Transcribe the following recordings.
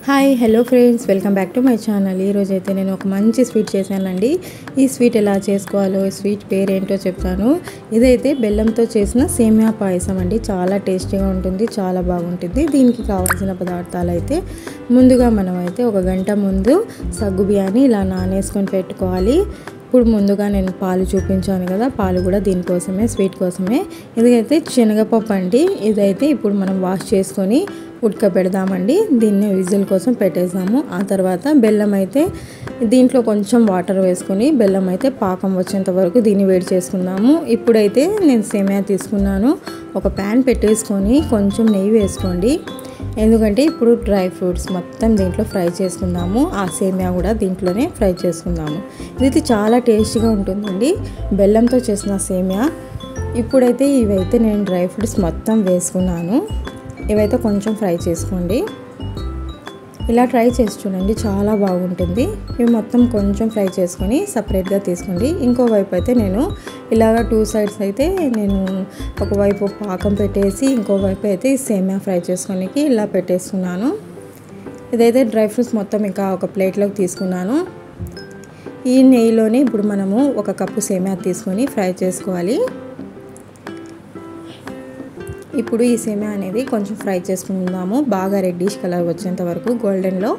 Hi hello friends, welcome back to my channel. ఈరోజు అయితే నేను ఒక మంచి స్వీట్ చేశానండి. ఈ స్వీట్ ఎలా చేసుకోవాలో, ఈ స్వీట్ పేరేంటో చెప్తాను. ఇదైతే బెల్లంతో చేసిన సేమియా పాయసం అండి. చాలా టేస్టీగా ఉంటుంది, చాలా బాగుంటుంది. దీనికి కావాల్సిన పదార్థాలు అయితే ముందుగా మనం అయితే ఒక గంట ముందు సగ్గు బియ్యాన్ని ఇలా నానేసుకొని పెట్టుకోవాలి. ఇప్పుడు ముందుగా నేను పాలు చూపించాను కదా, పాలు కూడా దీనికోసమే, స్వీట్ కోసమే. ఇదైతే శనగపప్పు అండి. ఇదైతే ఇప్పుడు మనం వాష్ చేసుకొని ఉడకబెడదామండి. దీన్ని విజిల్ కోసం పెట్టేసాము. ఆ తర్వాత బెల్లం అయితే దీంట్లో కొంచెం వాటర్ వేసుకొని బెల్లం అయితే పాకం వచ్చేంత వరకు దీన్ని వేడి చేసుకుందాము. ఇప్పుడైతే నేను సేమియా తీసుకున్నాను. ఒక ప్యాన్ పెట్టేసుకొని కొంచెం నెయ్యి వేసుకోండి, ఎందుకంటే ఇప్పుడు డ్రై ఫ్రూట్స్ మొత్తం దీంట్లో ఫ్రై చేసుకుందాము. ఆ సేమియా కూడా దీంట్లోనే ఫ్రై చేసుకుందాము. ఇది చాలా టేస్టీగా ఉంటుందండి, బెల్లంతో చేసిన సేమియా. ఇప్పుడైతే ఇవైతే నేను డ్రై ఫ్రూట్స్ మొత్తం వేసుకున్నాను. ఇవైతే కొంచెం ఫ్రై చేసుకోండి. ఇలా ట్రై చేసి చూడండి, చాలా బాగుంటుంది. ఇవి మొత్తం కొంచెం ఫ్రై చేసుకొని సపరేట్గా తీసుకోండి. ఇంకోవైపు అయితే నేను ఇలాగ 2 సైడ్స్ అయితే నేను ఒకవైపు పాకం పెట్టేసి ఇంకోవైపు అయితే సేమియా ఫ్రై చేసుకోనికి ఇలా పెట్టేస్తున్నాను. ఇదైతే డ్రై ఫ్రూట్స్ మొత్తం ఇంకా ఒక ప్లేట్లోకి తీసుకున్నాను. ఈ నెయ్యిలోనే ఇప్పుడు మనము 1 కప్పు సేమియా తీసుకొని ఫ్రై చేసుకోవాలి. ఇప్పుడు ఈ సేమియా అనేది కొంచెం ఫ్రై చేసుకుందాము, బాగా రెడ్డిష్ కలర్ వచ్చేంత వరకు గోల్డెన్లో.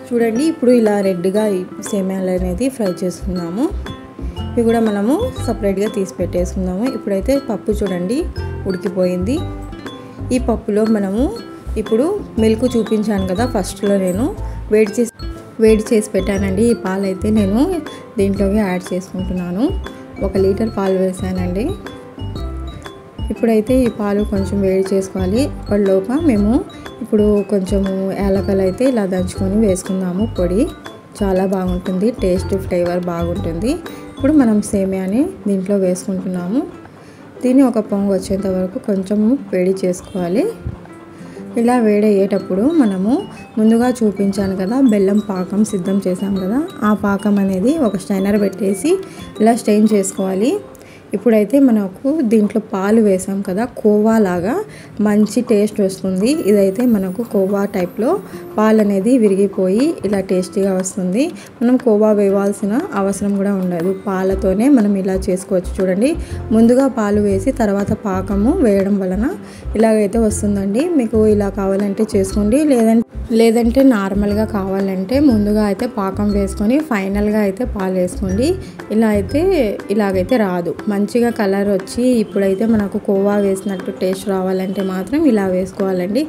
చూడండి, ఇప్పుడు ఇలా రెడ్గా ఈ సేమియాలు అనేది ఫ్రై చేసుకుందాము. ఇవి కూడా మనము సపరేట్గా తీసి పెట్టేసుకుందాము. ఇప్పుడైతే పప్పు చూడండి ఉడికిపోయింది. ఈ పప్పులో మనము ఇప్పుడు మిల్క్ చూపించాను కదా, ఫస్ట్లో నేను వేడి చేసి పెట్టానండి. ఈ పాలు అయితే నేను దీంట్లోకి యాడ్ చేసుకుంటున్నాను. 1 లీటర్ పాలు వేసానండి. ఇప్పుడైతే ఈ పాలు కొంచెం వేడి చేసుకోవాలి. అప్పటిలోగా మేము ఇప్పుడు కొంచెము యాలకలు అయితే ఇలా దంచుకొని వేసుకుందాము. పొడి చాలా బాగుంటుంది, టేస్ట్ ఫ్లేవర్ బాగుంటుంది. ఇప్పుడు మనం సేమియాని దీంట్లో వేసుకుంటున్నాము. దీన్ని ఒక పొంగు వచ్చేంత వరకు కొంచెము వేడి చేసుకోవాలి. ఇలా వేడయ్యేటప్పుడు మనము ముందుగా చూపించాను కదా, బెల్లం పాకం సిద్ధం చేసాం కదా, ఆ పాకం అనేది ఒక స్ట్రైనర్ పెట్టేసి ఇలా స్ట్రెయిన్ చేసుకోవాలి. ఇప్పుడైతే మనకు దీంట్లో పాలు వేసాం కదా, కోవా లాగా మంచి టేస్ట్ వస్తుంది. ఇదైతే మనకు కోవా టైప్లో పాలు అనేది విరిగిపోయి ఇలా టేస్టీగా వస్తుంది. మనం కోవా వేయాల్సిన అవసరం కూడా ఉండదు, పాలతోనే మనం ఇలా చేసుకోవచ్చు. చూడండి, ముందుగా పాలు వేసి తర్వాత పాకము వేయడం వలన ఇలాగైతే వస్తుందండి. మీకు ఇలా కావాలంటే చేసుకోండి, లేదంటే నార్మల్గా కావాలంటే ముందుగా అయితే పాకం వేసుకొని ఫైనల్గా అయితే పాలు వేసుకోండి. ఇలాగైతే రాదు, మంచిగా కలర్ వచ్చి ఇప్పుడైతే మనకు కోవా వేసినట్టు టేస్ట్ రావాలంటే మాత్రం ఇలా వేసుకోవాలండి.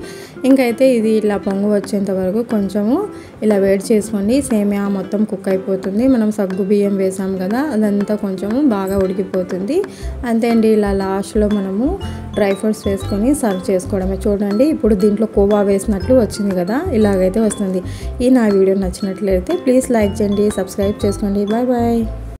ఇంకైతే ఇది ఇలా పొంగు వచ్చేంత వరకు కొంచెము ఇలా వేడి చేసుకోండి. సేమియా మొత్తం కుక్ అయిపోతుంది. మనం సగ్గు బియ్యం వేసాం కదా, అదంతా కొంచెము బాగా ఉడికిపోతుంది. అంతే అండి. ఇలా లాస్ట్లో మనము డ్రై ఫ్రూట్స్ వేసుకొని సర్వ్ చేసుకోవడమే. చూడండి, ఇప్పుడు దీంట్లో కోవా వేసినట్లు వచ్చింది కదా, ఇలాగైతే వస్తుంది. ఈ నా వీడియో నచ్చినట్లయితే ప్లీజ్ లైక్ చేయండి, సబ్స్క్రైబ్ చేసుకోండి. Bye bye.